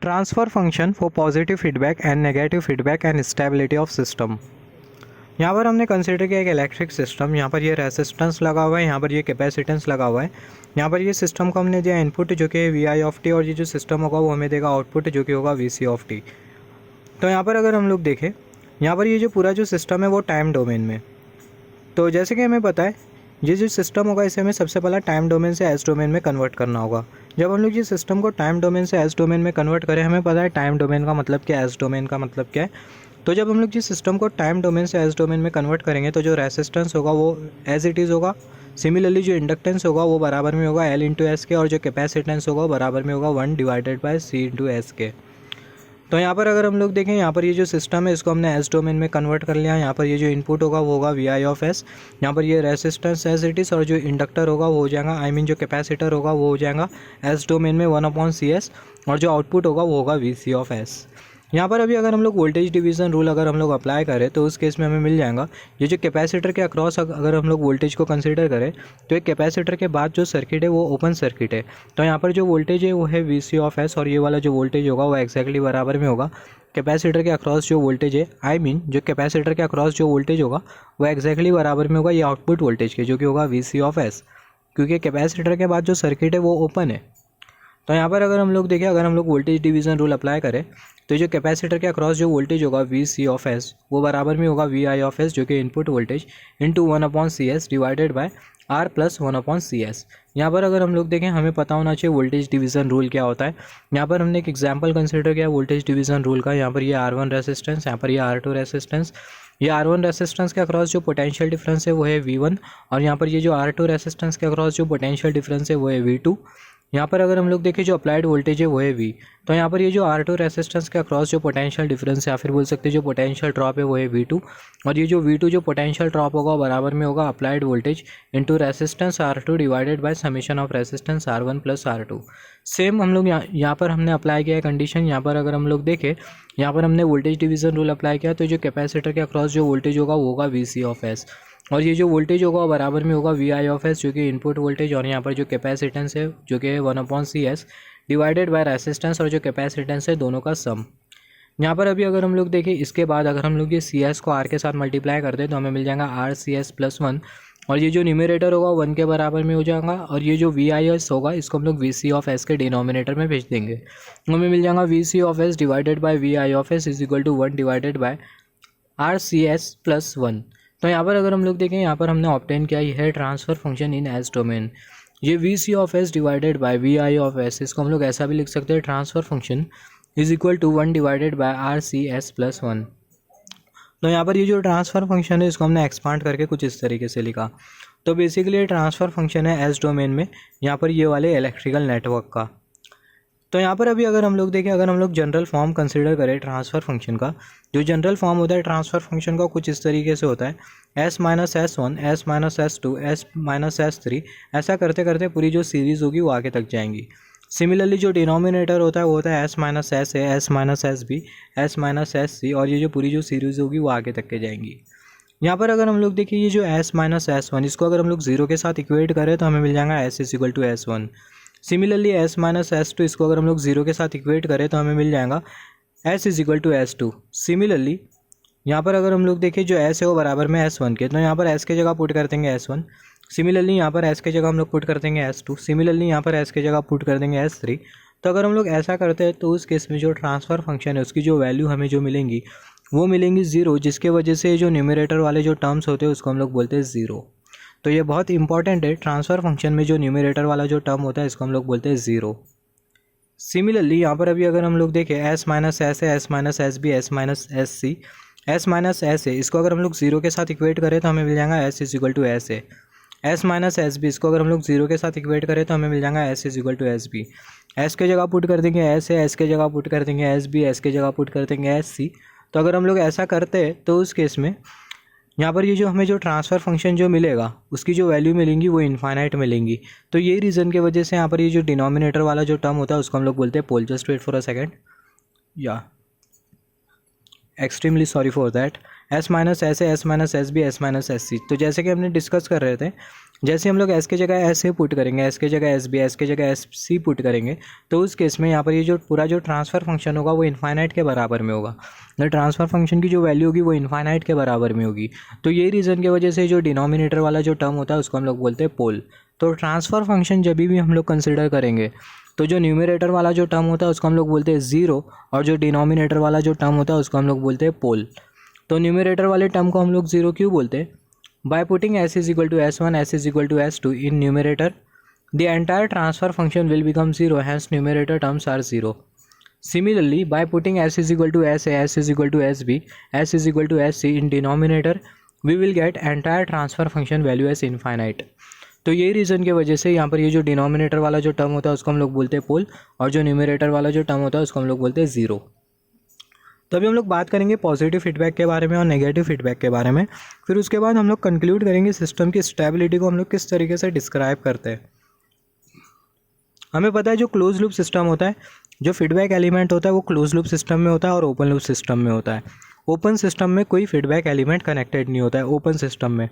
Transfer function for positive feedback and negative feedback and stability of system. यहाँ पर हमने consider किया एक इलेक्ट्रिक सिस्टम। यहाँ पर ये रेसिस्टेंस लगा हुआ है, यहाँ पर ये कैपेसिटेंस लगा हुआ है। यहाँ पर ये सिस्टम को हमने दिया इनपुट जो कि वी आई ऑफ टी, और ये जो सिस्टम होगा वो हमें देगा आउटपुट जो कि होगा वी सी ऑफ टी। तो यहाँ पर अगर हम लोग देखें, यहाँ पर ये जो पूरा जो सिस्टम है वो टाइम डोमेन में। तो जैसे कि हमें पता है ये जो सिस्टम होगा इसे हमें सबसे पहला टाइम डोमेन से एस डोमेन में कन्वर्ट करना होगा। जब हम लोग ये सिस्टम को टाइम डोमेन से एस डोमेन में कन्वर्ट करें, हमें पता है टाइम डोमेन का मतलब क्या है, एस डोमेन का मतलब क्या है। तो जब हम लोग जिस सिस्टम को टाइम डोमेन से एस डोमेन में कन्वर्ट करेंगे तो जो रेसिस्टेंस होगा वो एज इट इज़ होगा। सिमिलरली जो इंडक्टेंस होगा वो बराबर में होगा एल इंटू एस के, और जो कैपेसिटेंस होगा वो बराबर में होगा 1 divided by C into S के। तो यहाँ पर अगर हम लोग देखें, यहाँ पर ये जो सिस्टम है इसको हमने एस डोमेन में कन्वर्ट कर लिया। यहाँ पर ये जो इनपुट होगा वो होगा वी आई ऑफ एस। यहाँ पर ये रेसिस्टेंस एज इट इज़, और जो इंडक्टर होगा वो हो जाएगा, आई मीन जो कैपेसिटर होगा वो हो जाएगा एस डोमेन में 1/CS, और जो आउटपुट होगा वो होगा वी सी ऑफ एस। यहाँ पर अभी अगर हम लोग वोल्टेज डिवीज़न रूल अगर हम लोग अप्लाई करें तो उस केस में हमें मिल जाएगा, ये जो कैपेसिटर के अक्रॉस अगर हम लोग वोल्टेज को कंसीडर करें तो एक कैपेसिटर के बाद जो सर्किट है वो ओपन सर्किट है। तो यहाँ पर जो वोल्टेज है वो है वी सी ऑफ एस, और ये वाला जो वोल्टेज होगा वो एक्जैक्टली बराबर में होगा कैपेसिटर के अक्रॉस जो वोल्टेज है, आई मीन जो कैपेसिटर के अक्रॉस जो वोल्टेज होगा वो एक्जैक्टली बराबर में होगा ये आउटपुट वोल्टेज के, जो कि होगा वी सी ऑफ एस, क्योंकि कैपेसिटर के बाद जो सर्किट है वो ओपन है। तो यहाँ पर अगर हम लोग देखें, अगर हम लोग वोल्टेज डिवीज़न रूल अप्लाई करें तो जो कैपेसिटर के अक्रॉस जो वोल्टेज होगा वी सी ऑफ एस वो बराबर में होगा वी आई ऑफ एस, जो कि input voltage into 1/CS divided by R plus 1/CS। यहाँ पर अगर हम लोग देखें, हमें पता होना चाहिए वोल्टेज डिवीज़न रूल क्या होता है। यहाँ पर हमने एक एग्जाम्पल कंसिडर किया वोल्टेज डिवीज़न रूल का। यहाँ पर ये R1 रेसिस्टेंस, यहाँ पर ये R2 रेसिस्टेंस। ये R1 रेसिस्टेंस के अक्रॉस जो पोटेंशियल डिफरेंस है वो है V1, और यहाँ पर ये जो R2 रेसिस्टेंस के अक्रॉस जो पोटेंशियल डिफरेंस है वो है V2। यहाँ पर अगर हम लोग देखें जो अप्लाइड वोल्टेज है वो है V। तो यहाँ पर ये जो R2 रेसिस्टेंस के अक्रॉस जो पोटेंशियल डिफरेंस है, या फिर बोल सकते हैं जो पोटेंशियल ड्रॉप है वो है V2, और ये जो V2 जो पोटेंशियल ड्रॉप होगा बराबर में होगा applied voltage into resistance R2 divided by summation of resistance R1 plus R2। Same हम लोग यहाँ पर हमने अप्लाई किया है कंडीशन। यहाँ पर अगर हम लोग देखें, यहाँ पर हमने वोल्टेज डिवीज़न रूल अप्लाई किया, तो जो कैपेसिटर के अक्रॉस जो वोल्टेज होगा वो होगा वी सी ऑफ एस, और ये जो वोल्टेज होगा बराबर में होगा वी आई ऑफ एस, जो कि इनपुट वोल्टेज, और यहाँ पर जो कैपेसिटेंस है जो कि 1/CS डिवाइडेड बाय रेसिस्टेंस, और जो कैपेसिटेंस है दोनों का सम। यहाँ पर अभी अगर हम लोग देखें, इसके बाद अगर हम लोग ये सी एस को आर के साथ मल्टीप्लाई करते हैं तो हमें मिल जाएगा RCS प्लस 1, और ये जो न्यूमरेटर होगा 1 के बराबर में हो जाएगा, और ये जो वी आई एस होगा इसको हम लोग वी सी ऑफ एस के डिनोमिनेटर में भेज देंगे। हमें मिल जाएगा V C of S divided by V I of S is equal to 1 divided by RCS plus 1। तो यहाँ पर अगर हम लोग देखें, यहाँ पर हमने ऑब्टेन किया है transfer function in S domain. ये V C of S divided by V I of S, इसको हम लोग ऐसा भी लिख सकते हैं transfer function is equal to 1 divided by RCS plus 1। तो यहाँ पर ये जो ट्रांसफ़र फंक्शन है इसको हमने एक्सपांड करके कुछ इस तरीके से लिखा। तो बेसिकली ये ट्रांसफ़र फंक्शन है एस डोमेन में, यहाँ पर ये वाले इलेक्ट्रिकल नेटवर्क का। तो यहाँ पर अभी अगर हम लोग देखें, अगर हम लोग जनरल फॉर्म कंसीडर करें ट्रांसफ़र फंक्शन का, जो जनरल फॉर्म होता है ट्रांसफ़र फंक्शन का कुछ इस तरीके से होता है S-S1, S-S2, S-S3, ऐसा करते करते पूरी जो सीरीज़ होगी वो आगे तक जाएंगी। सिमिलरली जो डिनोमिनेटर होता है वो होता है S-S है, S-SB, S-SC, और ये जो पूरी जो सीरीज़ होगी वो आगे तक के जाएंगी। यहाँ पर अगर हम लोग देखें, ये जो S-S1 इसको अगर हम लोग 0 के साथ इक्वेट करें तो हमें मिल जाएगा S is equal to S1। Similarly S-S2 इसको अगर हम लोग 0 के साथ इक्वेट करें तो हमें मिल जाएगा S is equal to S2। Similarly यहाँ पर अगर हम लोग देखें, जो S है वो बराबर में S1 के, तो यहाँ पर S के जगह पुट कर देंगे S1। सिमिलरली यहाँ पर S के जगह हम लोग पुट कर देंगे S2। सिमिलरली यहाँ पर S के जगह पुट कर देंगे S3। तो अगर हम लोग ऐसा करते हैं तो उस केस में जो ट्रांसफ़र फंक्शन है उसकी जो वैल्यू हमें जो मिलेंगी वो मिलेंगी 0, जिसके वजह से जो न्यूमरेटर वाले जो टर्म्स होते हैं उसको हम लोग बोलते हैं 0। तो ये बहुत इंपॉर्टेंट है, ट्रांसफ़र फंक्शन में जो न्यूमरेटर वाला जो टर्म होता है इसको हम लोग बोलते हैं 0। सिमिलरली यहाँ पर अभी अगर हम लोग देखें S-S है, S-SB, S-SC, S-S है, इसको अगर हम लोग 0 के साथ इक्वेट करें तो हमें मिल जाएगा S is equal to S है। S-SB इसको अगर हम लोग 0 के साथ इक्वेट करें तो हमें मिल जाएगा S is equal to SB। S के जगह पुट कर देंगे S है, S के जगह पुट कर देंगे SB, S के जगह पुट कर देंगे SC। तो अगर हम लोग ऐसा करते हैं तो उस केस में यहाँ पर ये जो हमें जो ट्रांसफ़र फंक्शन जो मिलेगा उसकी जो वैल्यू मिलेंगी वो इनफाइनाइट मिलेंगी। तो यही रीज़न की वजह से यहाँ पर ये जो डिनोमिनेटर वाला जो टर्म होता है उसको हम लोग बोलते हैं pole. Just wait for a second, yeah extremely sorry for that. S minus S है, S minus S B, S minus S C. तो जैसे कि हमने डिस्कस कर रहे थे, जैसे हम लोग एस की जगह एस ए पुट करेंगे, एस की जगह एस बी, एस की जगह एस सी पुट करेंगे, तो उस केस में यहाँ पर ये जो पूरा जो ट्रांसफ़र फंक्शन होगा वो इन्फाइनाइट के बराबर में होगा। तो ट्रांसफ़र फंक्शन की जो वैल्यू होगी वो इन्फाइनाइट के बराबर में होगी। तो यही रीज़न की वजह से जो डिनोमिनेटर वाला जो टर्म होता है उसको हम लोग बोलते हैं पोल। तो ट्रांसफ़र फंक्शन जब भी हम लोग कंसिडर करेंगे तो जो न्यूमरेटर वाला जो टर्म होता है उसको हम लोग बोलते हैं ज़ीरो, और जो डिनोमिनेटर वाला जो टर्म होता है उसको हम लोग बोलते हैं पोल। तो न्यूमरेटर वाले टर्म को हम लोग ज़ीरो क्यों बोलते हैं? By putting s is equal to s1, s is equal to s2 in numerator, the entire transfer function will become 0, hence numerator terms are 0. Similarly, by putting s is equal to sa, s is equal to sb, s is equal to sc in denominator, we will get entire transfer function value as infinite. तो यही reason की वजह से यहाँ पर ये जो denominator वाला जो टर्म होता है उसको हम लोग बोलते हैं पोल, और जो न्यूमरेटर वाला जो टर्म होता है उसको हम लोग बोलते हैं ज़ीरो। तो अभी हम लोग बात करेंगे पॉजिटिव फीडबैक के बारे में और नेगेटिव फीडबैक के बारे में। फिर उसके बाद हम लोग कंक्लूड करेंगे सिस्टम की स्टेबिलिटी को हम लोग किस तरीके से डिस्क्राइब करते हैं। हमें पता है जो क्लोज लूप सिस्टम होता है, जो फीडबैक एलिमेंट होता है वो क्लोज लूप सिस्टम में होता है और ओपन लूप सिस्टम में होता है। ओपन सिस्टम में कोई फीडबैक एलिमेंट कनेक्टेड नहीं होता है ओपन सिस्टम में।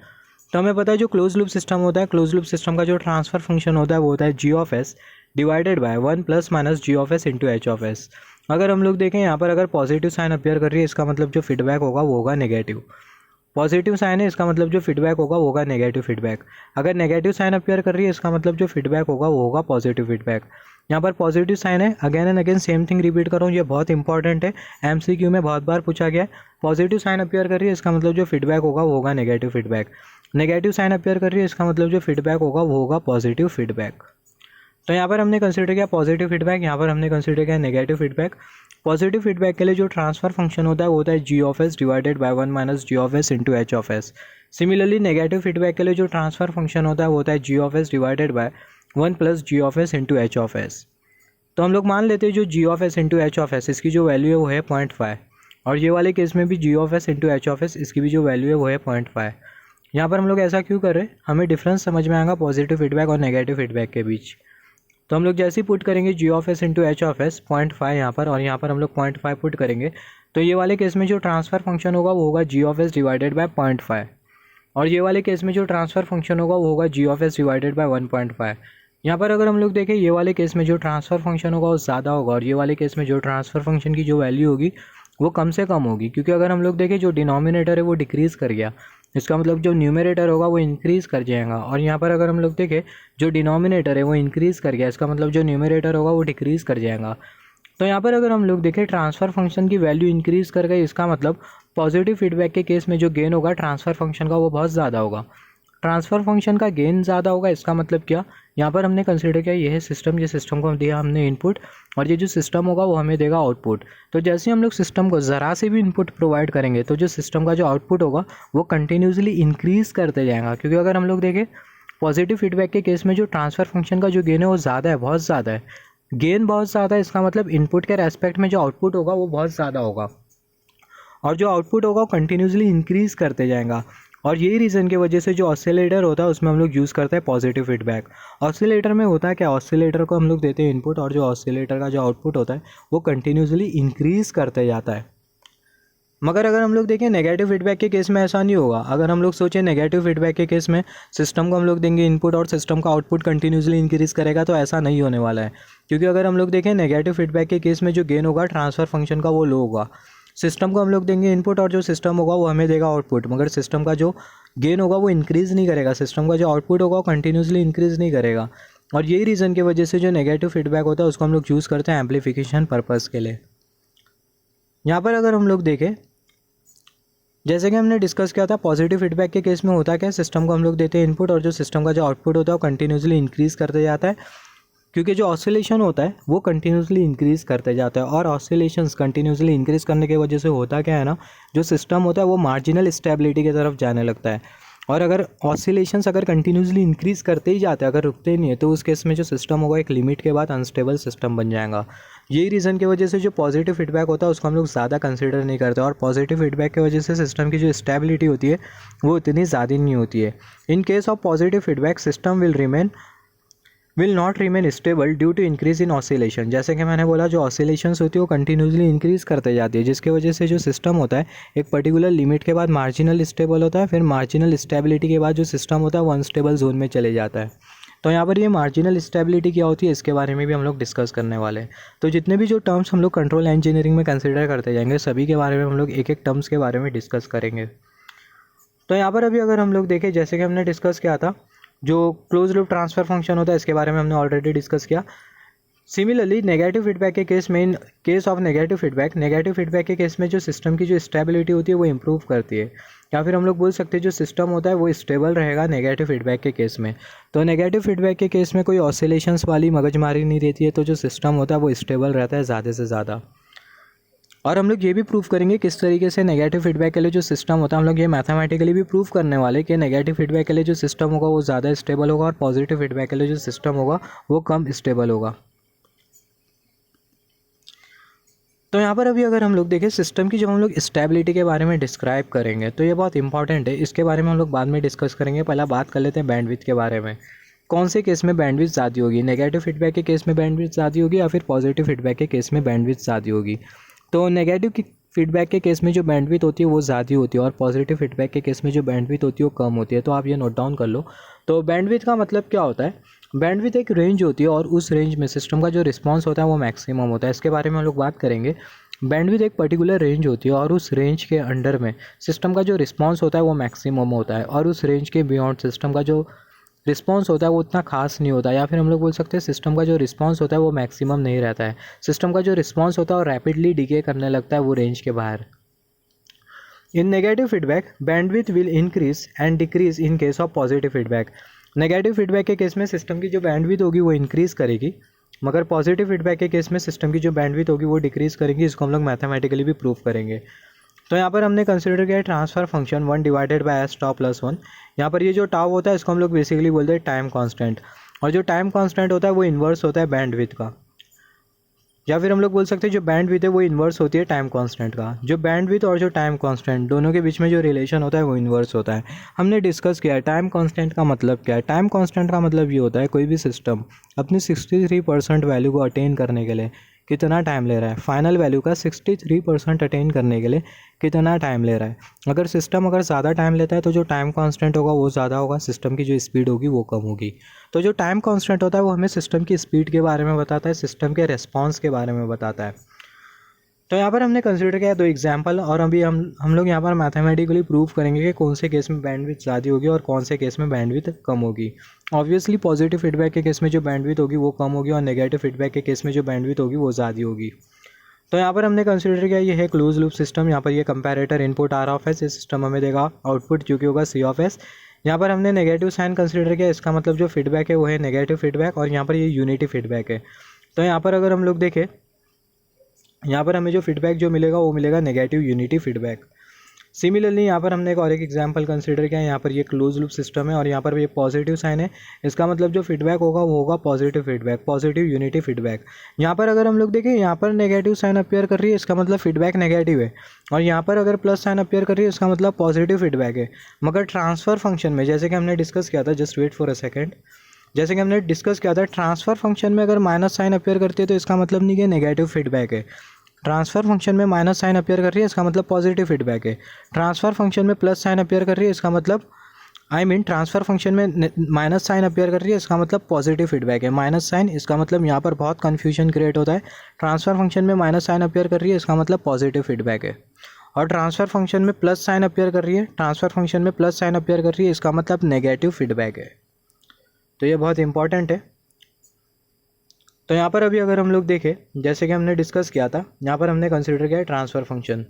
तो हमें पता है जो क्लोज लूप सिस्टम होता है, क्लोज लूप सिस्टम का जो ट्रांसफ़र फंक्शन होता है वो होता है G of S divided by 1 plus minus G of S into H of S. अगर हम लोग देखें यहाँ पर अगर पॉजिटिव साइन अपीयर कर रही है इसका मतलब जो फीडबैक होगा वो होगा नेगेटिव। पॉजिटिव साइन है इसका मतलब जो फीडबैक होगा वो होगा नेगेटिव फीडबैक। अगर नेगेटिव साइन अपीयर कर रही है इसका मतलब जो फीडबैक होगा वो होगा पॉजिटिव फीडबैक। यहाँ पर पॉजिटिव साइन है, again and again same thing repeat कर रहा हूँ, ये बहुत इंपॉर्टेंट है, एमसीक्यू में बहुत बार पूछा गया है। पॉजिटिव साइन अपीयर कर रही है इसका मतलब जो फीडबैक होगा वो होगा negative feedback. Negative sign appear कर रही है इसका मतलब जो फीडबैक होगा वो होगा पॉजिटिव फीडबैक। तो यहाँ पर हमने कंसिडर किया पॉजिटिव फीडबैक, यहाँ पर हमने कंसिडर किया नेगेटिव फीडबैक। पॉजिटिव फीडबैक के लिए जो ट्रांसफ़र फंक्शन होता है वो होता है G of S divided by 1 minus G of S into H of S. Similarly negative feedback के लिए जो ट्रांसफ़र फंक्शन होता है वो होता है G of S divided by 1 plus G of S into H of S. तो हम लोग मान लेते हैं जो G of S into H of S इसकी जो वैल्यू है वो है 0.5, और ये वाले केस में भी G of S into H of S इसकी भी जो वैल्यू है वो है 0.5। यहाँ पर हम लोग ऐसा क्यों कर रहे हैं, हमें डिफरेंस समझ में आएगा पॉजिटिव फीडबैक और नेगेटिव फीडबैक के बीच। तो हम लोग जैसे ही पुट करेंगे G of S into H of s 0.5 यहाँ पर, और यहाँ पर हम लोग 0.5 पुट करेंगे, तो ये वाले केस में जो ट्रांसफ़र फंक्शन होगा वो होगा G of S divided bye 0.5, और ये वाले केस में जो ट्रांसफ़र फंक्शन होगा वो होगा G of S divided bye 1.5। यहाँ पर अगर हम लोग देखें ये वाले केस में जो ट्रांसफ़र फंक्शन होगा वो ज़्यादा होगा, और ये वाले केस में जो ट्रांसफ़र फंक्शन की जो वैल्यू होगी वो कम से कम होगी, क्योंकि अगर हम लोग देखें जो डिनोमिनेटर है वो डिक्रीज़ कर गया, इसका मतलब जो न्यूमरेटर होगा वो इंक्रीज़ कर जाएगा, और यहाँ पर अगर हम लोग देखें जो डिनोमिनेटर है वो इंक्रीज़ कर गया, इसका मतलब जो न्यूमरेटर होगा वो डिक्रीज़ कर जाएगा। तो यहाँ पर अगर हम लोग देखें ट्रांसफ़र फंक्शन की वैल्यू इंक्रीज़ कर गई, इसका मतलब पॉजिटिव फीडबैक के केस में जो गेन होगा ट्रांसफ़र फंक्शन का वो बहुत ज़्यादा होगा। ट्रांसफ़र फंक्शन का गेन ज़्यादा होगा, इसका मतलब क्या, यहाँ पर हमने कंसिडर किया ये है सिस्टम, ये सिस्टम को दिया हमने इनपुट, और ये जो सिस्टम होगा वो हमें देगा आउटपुट। तो जैसे हम लोग सिस्टम को ज़रा से भी इनपुट प्रोवाइड करेंगे तो जो सिस्टम का जो आउटपुट होगा वो कंटिन्यूसली इंक्रीज़ करते जाएगा, क्योंकि अगर हम लोग देखें पॉजिटिव फीडबैक के केस में जो ट्रांसफ़र फंक्शन का जो गेन है वो ज़्यादा है, बहुत ज़्यादा है, गेन बहुत ज़्यादा है, इसका मतलब इनपुट के रेस्पेक्ट में जो आउटपुट होगा वो बहुत ज़्यादा होगा, और जो आउटपुट होगा वो कंटिन्यूसली इंक्रीज़ करते जाएगा। और यही रीज़न की वजह से जो ऑसिलेटर होता है उसमें हम लोग यूज़ करते हैं पॉजिटिव फीडबैक। ऑसिलेटर में होता है क्या, ऑसिलेटर को हम लोग देते हैं इनपुट, और जो ऑसिलेटर का जो आउटपुट होता है वो कंटिन्यूसली इंक्रीज़ करते जाता है। मगर अगर हम लोग देखें नेगेटिव फीडबैक के केस में ऐसा नहीं होगा। अगर हम लोग सोचें नेगेटिव फीडबैक के केस में सिस्टम को हम लोग देंगे इनपुट और सिस्टम का आउटपुट कंटिन्यूसली इंक्रीज़ करेगा, तो ऐसा नहीं होने वाला है, क्योंकि अगर हम लोग देखें नेगेटिव फीडबैक के केस में जो गेन होगा ट्रांसफ़र फंक्शन का वो लो होगा। सिस्टम को हम लोग देंगे इनपुट और जो सिस्टम होगा वो हमें देगा आउटपुट, मगर सिस्टम का जो गेन होगा वो इंक्रीज़ नहीं करेगा, सिस्टम का जो आउटपुट होगा वो कंटिन्यूसली इंक्रीज़ नहीं करेगा। और यही रीज़न की वजह से जो नेगेटिव फीडबैक होता है उसको हम लोग यूज़ करते हैं एम्पलीफिकेशन पर्पज़ के लिए। यहाँ पर अगर हम लोग देखें जैसे कि हमने डिस्कस किया था पॉजिटिव फीडबैक के केस में होता क्या, सिस्टम को हम लोग देते हैं इनपुट और जो सिस्टम का जो आउटपुट होता है वो कंटिन्यूसली इंक्रीज़ करते जाता है, क्योंकि जो ऑसिलेशन होता है वो कंटिन्यूसली इंक्रीज़ करते जाता है। और ऑसिलेशंस कंटिन्यूसली इंक्रीज़ करने की वजह से होता क्या है ना, जो सिस्टम होता है वो मार्जिनल स्टेबिलिटी की तरफ जाने लगता है। और अगर ऑसिलेशंस अगर कंटिन्यूसली इंक्रीज़ करते ही जाते हैं, अगर रुकते ही नहीं है, तो उस केस में जो सिस्टम होगा एक लिमिट के बाद अनस्टेबल सिस्टम बन जाएगा। यही रीज़न की वजह से जो पॉजिटिव फीडबैक होता है उसको हम लोग ज़्यादा कंसिडर नहीं करते, और पॉजिटिव फीडबैक की वजह से सिस्टम की जो स्टेबिलिटी होती है वो इतनी ज़्यादा नहीं होती है। In case of positive feedback system will remain will not remain stable due to increase in oscillation. जैसे कि मैंने बोला जो ऑसिलेशंस होती है वो कंटिन्यूसली इंक्रीज करते जाती है, जिसकी वजह से जो सिस्टम होता है एक पर्टिकुलर लिमिट के बाद मार्जिनल स्टेबल होता है, फिर मार्जिनल स्टेबिलिटी के बाद जो सिस्टम होता है वो अनस्टेबल जोन में चले जाता है। तो यहाँ पर ये मार्जिनल स्टेबिलिटी क्या होती है इसके बारे में भी हम लोग डिस्कस करने वाले हैं। तो जितने भी जो टर्म्स हम लोग कंट्रोल इंजीनियरिंग में कंसिडर करते जाएंगे सभी के बारे में हम लोग एक एक टर्म्स के बारे में डिस्कस करेंगे। तो यहाँ पर अभी अगर हम लोग देखें, जैसे कि हमने डिस्कस किया था जो क्लोज लूप ट्रांसफ़र फंक्शन होता है इसके बारे में हमने ऑलरेडी डिस्कस किया। सिमिलरली नेगेटिव फीडबैक के केस में, इन केस ऑफ नेगेटिव फीडबैक के केस में जो सिस्टम की जो स्टेबिलिटी होती है वो इंप्रूव करती है, या फिर हम लोग बोल सकते हैं जो सिस्टम होता है वो स्टेबल रहेगा नेगेटिव फीडबैक के केस में। तो नेगेटिव फीडबैक के केस में कोई ऑसिलेशंस वाली मगजमारी नहीं रहती है, तो जो सिस्टम होता है वो स्टेबल रहता है ज़्यादा से ज़्यादा। और हम लोग ये भी प्रूफ करेंगे किस तरीके से नेगेटिव फीडबैक के लिए जो सिस्टम होता है, हम लोग ये मैथमेटिकली भी प्रूफ करने वाले कि नेगेटिव फीडबैक के लिए जो सिस्टम होगा वो ज़्यादा स्टेबल होगा और पॉजिटिव फीडबैक के लिए जो सिस्टम होगा वो कम स्टेबल होगा। तो यहाँ पर अभी अगर हम लोग देखें सिस्टम की जब हम लोग स्टेबिलिटी के बारे में डिस्क्राइब करेंगे तो ये बहुत इंपॉर्टेंट है, इसके बारे में हम लोग बाद में डिस्कस करेंगे। पहला बात कर लेते हैं बैंडविड्थ के बारे में। कौन से केस में बैंडविड्थ ज़्यादा होगी, नेगेटिव फीडबैक के केस में बैंडविड्थ ज़्यादा होगी या फिर पॉजिटिव फीडबैक के केस में बैंडविड्थ ज़्यादा होगी। तो नेगेटिव फीडबैक के केस में जो बैंडविड्थ होती है वो ज़्यादा होती है और पॉजिटिव फीडबैक के केस में जो बैंडविड्थ होती है वो कम होती है। तो आप ये नोट डाउन कर लो। तो बैंडविड्थ का मतलब क्या होता है, बैंडविड्थ एक रेंज होती है और उस रेंज में सिस्टम का जो रिस्पांस होता है वो मैक्सिमम होता है। इसके बारे में हम लोग बात करेंगे। बैंडविड्थ एक पर्टिकुलर रेंज होती है और उस रेंज के अंडर में सिस्टम का जो रिस्पांस होता है वो मैक्सिमम होता है, और उस रेंज के बियॉन्ड सिस्टम का जो रिस्पांस होता है वो उतना खास नहीं होता, या फिर हम लोग बोल सकते हैं सिस्टम का जो रिस्पांस होता है वो मैक्सिमम नहीं रहता है। सिस्टम का जो रिस्पांस होता है वो रैपिडली डिके करने लगता है वो रेंज के बाहर। In negative feedback bandwidth will increase and decrease in case of positive feedback. Negative feedback के केस में सिस्टम की जो बैंडविड्थ होगी वो इंक्रीज करेगी, मगर पॉजिटिव फीडबैक के केस में सिस्टम की जो बैंडविड्थ होगी वो डिक्रीज करेगी। इसको हम लोग मैथमेटिकली भी प्रूव करेंगे। तो यहाँ पर हमने कंसिडर किया है transfer function 1 divided by S tau plus 1। यहाँ पर ये जो टाउ होता है इसको हम लोग बेसिकली बोलते हैं टाइम कांस्टेंट, और जो टाइम कांस्टेंट होता है वो इन्वर्स होता है बैंडविड्थ का, या फिर हम लोग बोल सकते हैं जो बैंडविड्थ है वो इन्वर्स होती है टाइम कांस्टेंट का। जो बैंडविड्थ और जो टाइम कांस्टेंट दोनों के बीच में जो रिलेशन होता है वो इन्वर्स होता है। हमने डिस्कस किया है टाइम कांस्टेंट का मतलब क्या है। टाइम कांस्टेंट का मतलब ये होता है कोई भी सिस्टम अपनी 63% वैल्यू को अटेन करने के लिए कितना टाइम ले रहा है, फाइनल वैल्यू का 63% अटेन करने के लिए कितना टाइम ले रहा है। अगर सिस्टम ज़्यादा टाइम लेता है तो जो टाइम कांस्टेंट होगा वो ज़्यादा होगा, सिस्टम की जो स्पीड होगी वो कम होगी। तो जो टाइम कांस्टेंट होता है वो हमें सिस्टम की स्पीड के बारे में बताता है, सिस्टम के रेस्पॉन्स के बारे में बताता है। तो यहाँ पर हमने कंसिडर किया 2 एग्जाम्पल, और अभी हम लोग यहाँ पर मैथमेटिकली प्रूव करेंगे कि कौन से केस में बैंडविड्थ ज़्यादा होगी और कौन से केस में बैंडविड्थ कम होगी। ऑब्वियसली पॉजिटिव फीडबैक के केस में जो बैंडविड्थ होगी वो कम होगी और नेगेटिव फीडबैक के केस में जो बैंडविड्थ होगी वो ज़्यादा होगी। तो यहाँ पर हमने कंसिडर किया ये है क्लोज लूप सिस्टम। यहाँ पर ये comparator input R of S, ये सिस्टम हमें देगा आउटपुट जो कि होगा सी ऑफ एस। यहाँ पर हमने नेगेटिव साइन कंसिडर किया, इसका मतलब जो फीडबैक है वो है नेगेटिव फीडबैक, और यहाँ पर ये यूनिटी फीडबैक है। तो यहाँ पर अगर हम लोग देखें यहाँ पर हमें जो फीडबैक जो मिलेगा वो मिलेगा नेगेटिव यूनिटी फीडबैक। सिमिलरली यहाँ पर हमने एक एग्जांपल कंसीडर किया। यहाँ पर ये क्लोज लूप सिस्टम है और यहाँ पर ये पॉजिटिव साइन है, इसका मतलब जो फीडबैक होगा वो होगा positive feedback, positive unity feedback. यहाँ पर अगर हम लोग देखें यहाँ पर नेगेटिव साइन अपीयर कर रही है, इसका मतलब फीडबैक नेगेटिव है, और यहाँ पर अगर प्लस साइन अपीयर कर रही है इसका मतलब पॉजिटिव फीडबैक है। मगर ट्रांसफ़र फंक्शन में जैसे कि हमने डिस्कस किया था, just wait for a second, जैसे कि हमने डिस्कस किया था ट्रांसफ़र फंक्शन में अगर माइनस साइन अपीयर करती है तो इसका मतलब नहीं कि नेगेटिव फीडबैक है। ट्रांसफ़र फंक्शन में माइनस साइन अपीयर कर रही है इसका मतलब पॉजिटिव फीडबैक है। ट्रांसफ़र फंक्शन में प्लस साइन अपीयर कर रही है इसका मतलब ट्रांसफ़र फंक्शन में माइनस साइन अपीयर कर रही है इसका मतलब पॉजिटिव फीडबैक है। माइनस साइन इसका मतलब यहाँ पर बहुत कन्फ्यूजन क्रिएट होता है। ट्रांसफ़र फंक्शन में माइनस साइन अपीयर कर रही है इसका मतलब पॉजिटिव फीडबैक है, और ट्रांसफ़र फंक्शन में प्लस साइन अपीयर कर रही है, ट्रांसफ़र फंक्शन में प्लस साइन अपीयर कर रही है इसका मतलब नेगेटिव फीडबैक है। तो ये बहुत इंपॉर्टेंट है। तो यहाँ पर अभी अगर हम लोग देखें जैसे कि हमने डिस्कस किया था, यहाँ पर हमने कंसीडर किया है ट्रांसफ़र फंक्शन।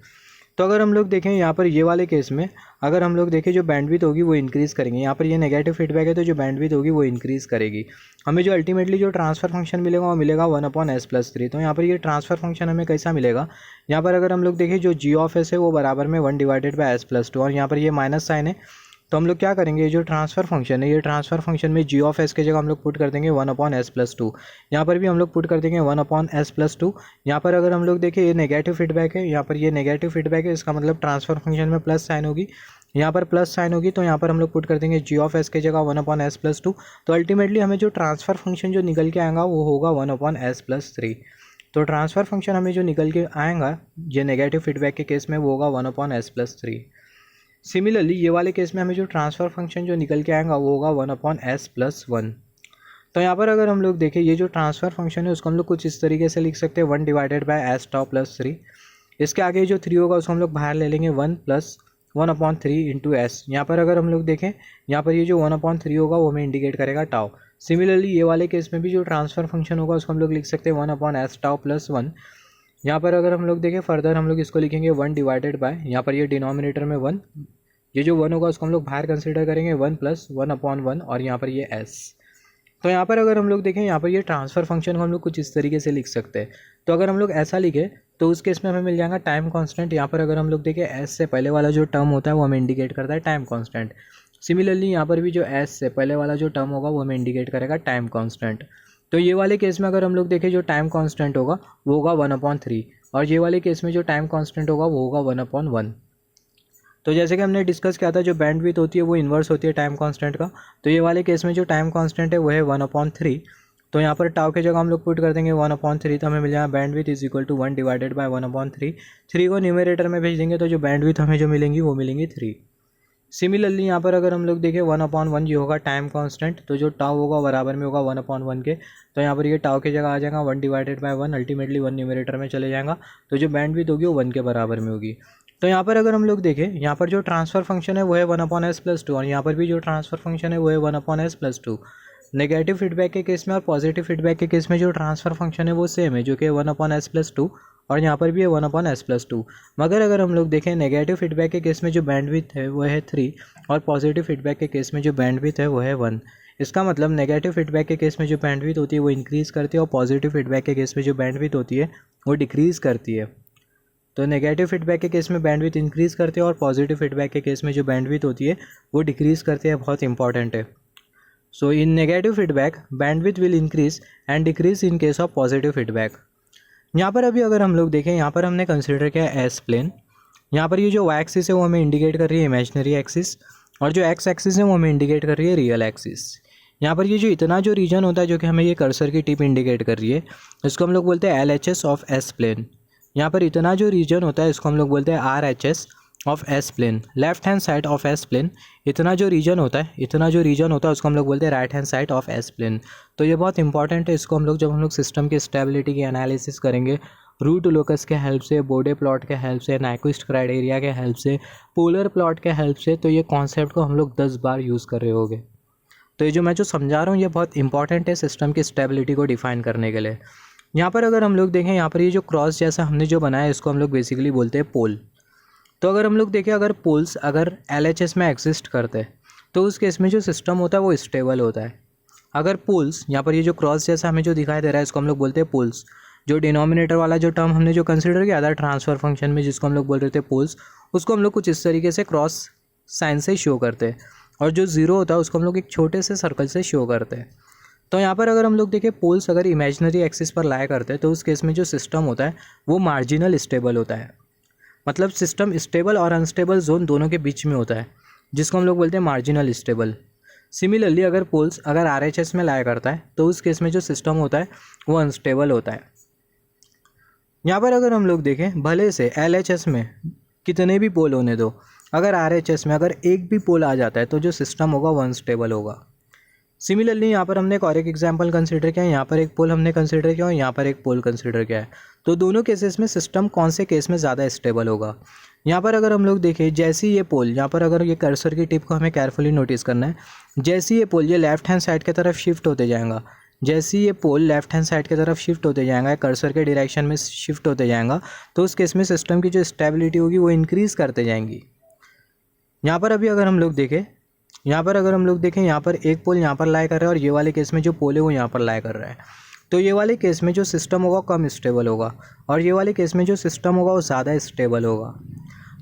तो अगर हम लोग देखें यहाँ पर ये वाले केस में अगर हम लोग देखें जो बैंडविड्थ होगी वो इंक्रीज़ करेंगे। यहाँ पर ये नेगेटिव फीडबैक है तो जो बैंडविड्थ होगी वो इंक्रीज़ करेगी। हमें जो अल्टीमेटली जो ट्रांसफ़र फंक्शन मिलेगा वो मिलेगा 1/s+3। तो यहाँ पर ये ट्रांसफ़र फंक्शन हमें कैसा मिलेगा, यहाँ पर अगर हम लोग देखें जो g(s) है वो बराबर में 1/s+2, और यहाँ पर ये माइनस साइन है। तो हम लोग क्या करेंगे, ये जो ट्रांसफ़र फंक्शन है ये ट्रांसफ़र फंक्शन में g(s) के जगह हम लोग पुट कर देंगे 1/s+2। यहाँ पर भी हम लोग पुट कर देंगे 1/s+2। यहाँ पर अगर हम लोग देखें ये नेगेटिव फीडबैक है, यहाँ पर ये नेगेटिव फीडबैक है, इसका मतलब ट्रांसफ़र फंक्शन में प्लस साइन होगी, यहाँ पर प्लस साइन होगी तो यहाँ पर हम लोग पुट कर देंगे जी ऑफ एस की जगह 1/s+2। तो अल्टीमेटली हमें जो ट्रांसफ़र फंक्शन जो निकल के आएगा वो होगा 1/s+3। तो ट्रांसफ़र फंक्शन हमें जो निकल के आएगा ये नेगेटिव फीडबैक के केस में वो होगा 1/s+3। सिमिलरली ये वाले केस में हमें जो ट्रांसफ़र फंक्शन जो निकल के आएगा वो होगा 1/s+1। तो यहाँ पर अगर हम लोग देखें ये जो ट्रांसफ़र फंक्शन है उसको हम लोग कुछ इस तरीके से लिख सकते हैं 1/s τ+3। इसके आगे जो 3 होगा उसको हम लोग बाहर ले लेंगे 1+1/3 इंटू एस। यहाँ पर अगर हम लोग देखें यहाँ पर ये जो 1/3 होगा वो हमें इंडिकेट करेगा टाउ। सिमिलरली ये वाले केस में भी जो ट्रांसफ़र फंक्शन होगा उसको हम लोग लिख सकते हैं 1/s τ+1। यहाँ पर अगर हम लोग देखें फर्दर हम लोग इसको लिखेंगे 1/ यहाँ पर ये डिनोमिनेटर में 1, ये जो 1 होगा उसको हम लोग बाहर कंसिडर करेंगे 1+1/1 और यहाँ पर ये s। तो यहाँ पर अगर हम लोग देखें यहाँ पर ये ट्रांसफ़र फंक्शन को हम लोग कुछ इस तरीके से लिख सकते हैं। तो अगर हम लोग ऐसा लिखें तो उस केस में हमें मिल जाएगा टाइम कांस्टेंट। यहाँ पर अगर हम लोग देखें s से पहले वाला जो टर्म होता है वो हमें इंडिकेट करता है टाइम कांस्टेंट। सिमिलरली यहाँ पर भी जो s से पहले वाला जो टर्म होगा वो हमें इंडिकेट करेगा टाइम कांस्टेंट। तो ये वाले केस में अगर हम लोग देखें जो टाइम कांस्टेंट होगा वो होगा 1/3 और ये वाले केस में जो टाइम कांस्टेंट होगा वो होगा 1/1। तो जैसे कि हमने डिस्कस किया था जो बैंडविड्थ होती है वो इन्वर्स होती है टाइम कांस्टेंट का। तो ये वाले केस में जो टाइम कांस्टेंट है वो है 1/3। तो यहाँ पर टाउ की जगह हम लोग पुट कर देंगे 1/3 तो हमें मिल जाएगा बैंडविड्थ इज इक्वल टू 1/1/3। 3 को न्यूमरेटर में भेज देंगे तो जो बैंडविड्थ हमें जो मिलेंगी वो मिलेंगी 3। सिमिलरली यहाँ पर अगर हम लोग देखें 1/1 ये होगा टाइम कांस्टेंट, तो जो टाउ होगा बराबर में होगा 1/1 के। तो यहाँ पर ये टाउ की जगह आ जाएगा 1/1, अल्टीमेटली 1 न्यूमरेटर में चले जाएगा तो जो बैंडविड्थ होगी वो 1 के बराबर में होगी। तो यहाँ पर अगर हम लोग देखें यहाँ पर जो ट्रांसफ़र फंक्शन है वो है 1/s+2 और यहाँ पर भी जो ट्रांसफ़र फंक्शन है वो है 1/s+2। नेगेटिव फीडबैक के केस में और पॉजिटिव फीडबैक के केस में जो ट्रांसफ़र फंक्शन है वो सेम है जो कि 1/s+2 और यहाँ पर भी है 1/s+2। मगर अगर हम लोग देखें नेगेटिव फीडबैक के केस में जो बैंडविड्थ है वो है 3 और पॉजिटिव फीडबैक के केस में जो बैंडविड्थ है वो है 1। इसका मतलब नेगेटिव फीडबैक के केस में जो बैंडविड्थ होती है वो इंक्रीज़ करती है और पॉजिटिव फीडबैक के केस में जो बैंडविड्थ होती है वो डिक्रीज़ करती है। तो नेगेटिव फीडबैक के केस में बैंडविड्थ इंक्रीज़ करती है और पॉजिटिव फीडबैक के केस में जो बैंडविड्थ होती है वो डिक्रीज़ करती है। बहुत इंपॉर्टेंट है। So in negative feedback bandwidth will increase and decrease in case of positive feedback. यहाँ पर अभी अगर हम लोग देखें यहाँ पर हमने कंसिडर किया एस प्लेन। यहाँ पर ये जो वाई एक्सिस है वो हमें इंडिकेट कर रही है इमेजिनरी एक्सिस और जो एक्स एक्सिस है वो हमें इंडिकेट कर रही है रियल एक्सिस। यहाँ पर ये जो इतना जो रीजन होता है जो कि हमें ये कर्सर की टिप इंडिकेट कर रही है इसको हम लोग बोलते हैं LHS ऑफ एस प्लेन। यहाँ पर इतना जो रीजन होता है इसको हम लोग बोलते हैं RHS of S plane, left hand side of S plane. इतना जो रीजन होता है उसको हम लोग बोलते हैं right hand side of S plane. तो ये बहुत इंपॉर्टेंट है। इसको हम लोग जब हम लोग सिस्टम की स्टेबिलिटी की एनालिसिस करेंगे रूट लोकस के हेल्प से, बोडे प्लॉट के हेल्प से, नाइक्विस्ट क्राइटेरिया के हेल्प से, पोलर प्लॉट के हेल्प से, तो ये कॉन्सेप्ट को हम लोग 10 बार यूज़ कर रहे होंगे। तो ये जो मैं जो समझा रहा हूँ ये बहुत इंपॉर्टेंट है सिस्टम की स्टेबिलिटी को डिफाइन करने के लिए। यहाँ पर अगर हम लोग देखें यहाँ पर ये जो क्रॉस जैसा हमने जो बनाया है इसको हम लोग बेसिकली बोलते हैं पोल। तो अगर हम लोग देखें अगर पोल्स अगर LHS में एग्जिस्ट करते हैं तो उस केस में जो सिस्टम होता है वो स्टेबल होता है। अगर पोल्स यहाँ पर ये जो क्रॉस जैसा हमें जो दिखाई दे रहा है इसको हम लोग बोलते हैं पोल्स। जो डिनोमिनेटर वाला जो टर्म हमने जो कंसिडर किया था ट्रांसफ़र फंक्शन में जिसको हम लोग बोल रहे थे पोल्स, उसको हम लोग कुछ इस तरीके से क्रॉस साइन से शो करते हैं और जो ज़ीरो होता है उसको हम लोग एक छोटे से सर्कल से शो करते हैं। तो यहाँ पर अगर हम लोग देखें पोल्स अगर इमेजिनरी एक्सिस पर लाया करते हैं तो उस केस में जो सिस्टम होता है वो मार्जिनल स्टेबल होता है। मतलब सिस्टम स्टेबल और अनस्टेबल जोन दोनों के बीच में होता है जिसको हम लोग बोलते हैं मार्जिनल स्टेबल। सिमिलरली अगर पोल्स अगर RHS में लाया करता है तो उस केस में जो सिस्टम होता है वो अनस्टेबल होता है। यहाँ पर अगर हम लोग देखें भले से LHS में कितने भी पोल होने दो, अगर RHS में अगर एक भी पोल आ जाता है तो जो सिस्टम होगा वो अनस्टेबल होगा। सिमिलरली यहाँ पर हमने और एक एग्जाम्पल कंसिडर किया है, यहाँ पर एक पोल हमने कंसिडर किया और यहाँ पर एक पोल कंसिडर किया है। तो दोनों केसेस में सिस्टम कौन से केस में ज़्यादा स्टेबल होगा। यहाँ पर अगर हम लोग देखें जैसे ये पोल यहाँ पर अगर ये कर्सर की टिप को हमें केयरफुली नोटिस करना है, जैसे ये पोल ये लेफ्ट हैंड साइड की तरफ शिफ्ट होते जाएगा, जैसे ये पोल लेफ्ट हैंड साइड की तरफ शिफ्ट होते जाएगा, कर्सर के डायरेक्शन में शिफ्ट होते जाएगा, तो उस केस में सिस्टम की जो स्टेबिलिटी होगी वो इंक्रीज़ करते जाएंगी। यहाँ पर अभी अगर हम लोग देखें यहाँ पर एक पोल यहाँ पर लाई कर रहा है और ये वाले केस में जो पोल है वो यहाँ पर लाई कर रहा है। तो ये वाले केस में जो सिस्टम होगा कम स्टेबल होगा और ये वाले केस में जो सिस्टम होगा वो ज़्यादा स्टेबल होगा।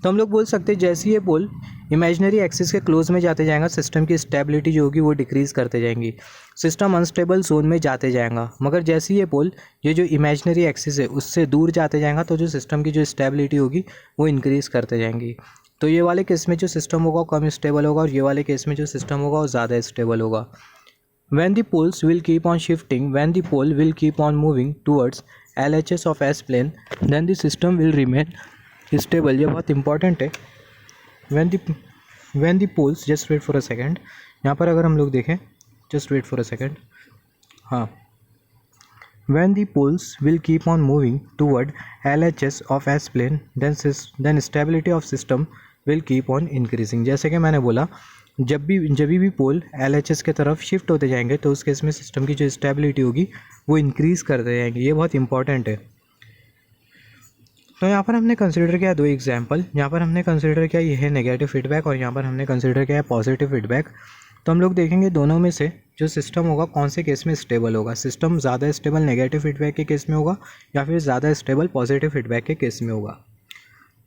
तो हम लोग बोल सकते हैं जैसे ये पोल इमेजिनरी एक्सिस के क्लोज में जाते जाएगा सिस्टम की स्टेबिलिटी जो होगी वो डिक्रीज़ करते जाएंगी, सिस्टम अनस्टेबल जोन में जाते जाएगा। मगर जैसे ये पोल ये जो इमेजिनरी एक्सिस है उससे दूर जाते जाएगा तो जो सिस्टम की जो स्टेबिलिटी होगी वो इंक्रीज़ करते जाएंगी। तो ये वाले केस में जो सिस्टम होगा वो कम स्टेबल होगा और ये वाले केस में जो सिस्टम होगा वो ज़्यादा स्टेबल होगा। When the poles will keep on shifting, when the pole will keep on moving towards LHS of S plane, then the system will remain stable। ये बहुत इंपॉर्टेंट है। when the poles, just wait for a second, यहाँ पर अगर हम लोग देखें, just wait for a second, हाँ, when the poles will keep on moving toward LHS of S plane, then stability of system will keep on increasing। जैसे कि मैंने बोला, जब भी पोल LHS के तरफ शिफ्ट होते जाएंगे तो उस केस में सिस्टम की जो स्टेबिलिटी होगी वो इंक्रीज़ करते जाएंगे। ये बहुत इंपॉर्टेंट है। तो यहाँ पर हमने कंसिडर किया दो एग्जांपल। यहाँ पर हमने कंसिडर किया ये है नेगेटिव फीडबैक और यहाँ पर हमने कंसिडर किया है पॉजिटिव फीडबैक। तो हम लोग देखेंगे दोनों में से जो सिस्टम होगा कौन से केस में स्टेबल होगा। सिस्टम ज़्यादा स्टेबल नेगेटिव फीडबैक के केस में होगा या फिर ज़्यादा स्टेबल पॉजिटिव फीडबैक के केस में होगा।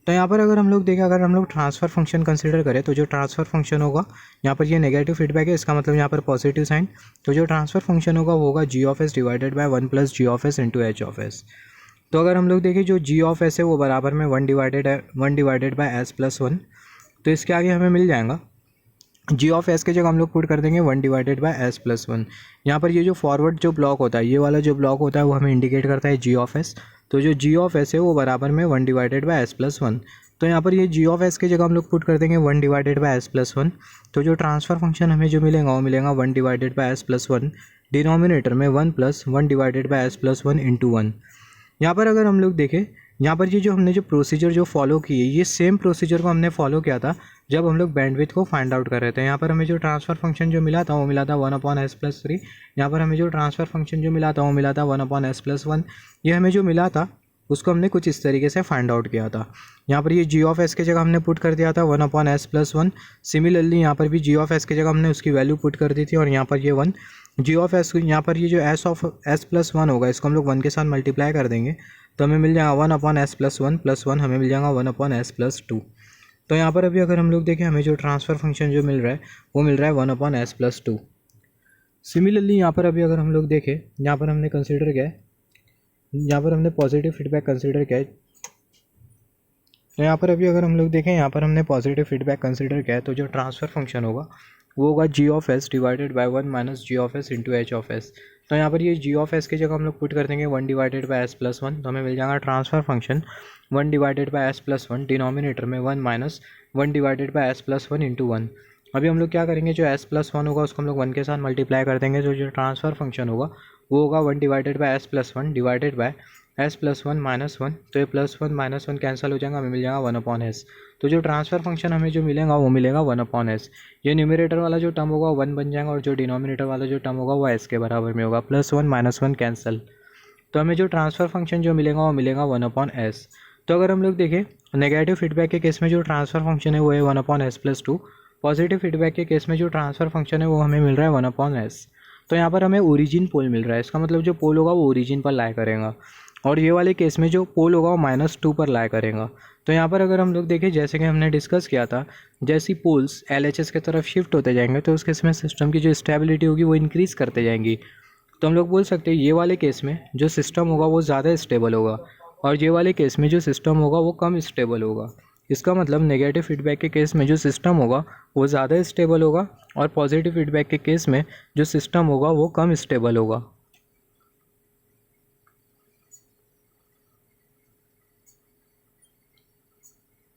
तो यहाँ पर अगर हम लोग देखें, अगर हम लोग ट्रांसफ़र फंक्शन कंसीडर करें तो जो ट्रांसफ़र फंक्शन होगा यहाँ पर ये नेगेटिव फीडबैक है, इसका मतलब यहाँ पर पॉजिटिव साइन। तो जो ट्रांसफ़र फंक्शन होगा वो होगा G of S divided by 1 plus G of S into H of S. तो अगर हम लोग देखें जो जी ऑफ एस है वो बराबर में 1 डिवाइडेड बाय एस प्लस 1। तो इसके आगे हमें मिल जाएगा जी ऑफ एस के जगह हम लोग पुट कर देंगे 1 डिवाइडेड बाय एस प्लस 1। यहाँ पर ये जो फॉरवर्ड जो ब्लॉक होता है, ये वाला जो ब्लॉक होता है वो हमें इंडिकेट करता है जी ऑफ एस। तो जो जी ऑफ एस है वो बराबर में 1 डिवाइडेड बाय एस प्लस 1। तो यहाँ पर ये जी ऑफ एस के जगह हम लोग पुट कर देंगे 1 डिवाइडेड बाय एस प्लस 1। तो जो ट्रांसफ़र फंक्शन हमें जो मिलेगा वो मिलेगा 1 divided by S plus 1, denominator में 1 plus 1 divided by S plus 1 into 1। यहाँ पर अगर हम लोग देखें, यहाँ पर ये जो हमने जो प्रोसीजर जो फॉलो की है, ये सेम प्रोसीजर को हमने फॉलो किया था जब हम लोग बैंडविड्थ को फाइंड आउट कर रहे थे। यहाँ पर हमें जो ट्रांसफ़र फंक्शन जो मिला था वो मिला था 1/s प्लस 3। यहाँ पर हमें जो ट्रांसफ़र फंक्शन जो मिला था वो मिला था 1/s प्लस 1। ये हमें जो मिला था उसको हमने कुछ इस तरीके से फाइंड आउट किया था। यहाँ पर ये जी ऑफ एस के जगह हमने पुट कर दिया था 1/s प्लस 1। सिमिलरली यहाँ पर भी जी ऑफ एस के जगह हमने उसकी वैल्यू पुट कर दी थी और यहाँ पर ये 1 जी ऑफ एस, यहाँ पर ये जो एस ऑफ एस प्लस 1 होगा इसको हम लोग 1 के साथ मल्टीप्लाई कर देंगे तो हमें मिल जाएगा 1/s प्लस 1 प्लस 1 हमें मिल जाएगा 1/s प्लस 2। तो यहाँ पर अभी अगर हम लोग देखें हमें जो ट्रांसफ़र फंक्शन जो मिल रहा है वो मिल रहा है 1/s प्लस 2। सिमिलरली यहाँ पर अभी अगर हम लोग देखें, यहाँ पर हमने कंसिडर किया है, यहाँ पर हमने पॉजिटिव फीडबैक कंसीडर किया है। तो यहाँ पर अभी अगर हम लोग देखें, यहाँ पर हमने पॉजिटिव फीडबैक कंसीडर किया है। तो जो ट्रांसफ़र फंक्शन होगा वो होगा G of S divided by 1 minus G of S into H of S. तो यहाँ पर ये जी ऑफ एस की जगह हम लोग पुट कर देंगे 1 डिवाइडेड बाय एस प्लस 1। तो हमें मिल जाएगा transfer function 1 divided by S plus 1, denominator में 1 minus 1 divided by S plus 1 into 1। अभी हम लोग क्या करेंगे, जो एस प्लस 1 होगा उसको हम लोग 1 के साथ मल्टीप्लाई कर देंगे। जो ट्रांसफ़र फंक्शन होगा वो होगा 1 divided by S plus 1 divided by S plus 1 minus 1। तो ये प्लस 1 माइनस 1 कैंसिल हो जाएगा, हमें मिल जाएगा 1/s। तो जो ट्रांसफ़र फंक्शन हमें जो मिलेगा वो मिलेगा 1/s। ये न्यूमरेटर वाला जो टर्म होगा 1 बन जाएगा और जो डिनोमिनेटर वाला जो टर्म होगा वो s के बराबर में होगा, प्लस 1 माइनस 1 कैंसिल। तो हमें जो ट्रांसफ़र फंक्शन जो मिलेगा वो मिलेगा 1/s। तो अगर हम लोग देखें नेगेटिव फीडबैक के केस में जो ट्रांसफ़र फंक्शन है वो है 1/s प्लस 2। पॉजिटिव फीडबैक के केस में जो ट्रांसफ़र फंक्शन है वो हमें मिल रहा है 1/s। तो यहाँ पर हमें ओरिजिन पोल मिल रहा है, इसका मतलब जो पोल होगा वो ओरिजिन पर लाई करेगा और ये वाले केस में जो पोल होगा वो -2 पर लाई करेगा। तो यहाँ पर अगर हम लोग देखें, जैसे कि हमने डिस्कस किया था, जैसी पोल्स LHS की तरफ शिफ्ट होते जाएंगे तो उस केस में सिस्टम की जो स्टेबिलिटी होगी वो इंक्रीज़ करते जाएंगी। तो हम लोग बोल सकते हैं ये वाले केस में जो सिस्टम होगा वो ज़्यादा स्टेबल होगा और ये वाले केस में जो सिस्टम होगा वो कम स्टेबल होगा। इसका मतलब नेगेटिव फीडबैक के केस में जो सिस्टम होगा वो ज़्यादा स्टेबल होगा और पॉजिटिव फीडबैक के केस में जो सिस्टम होगा वो कम स्टेबल होगा।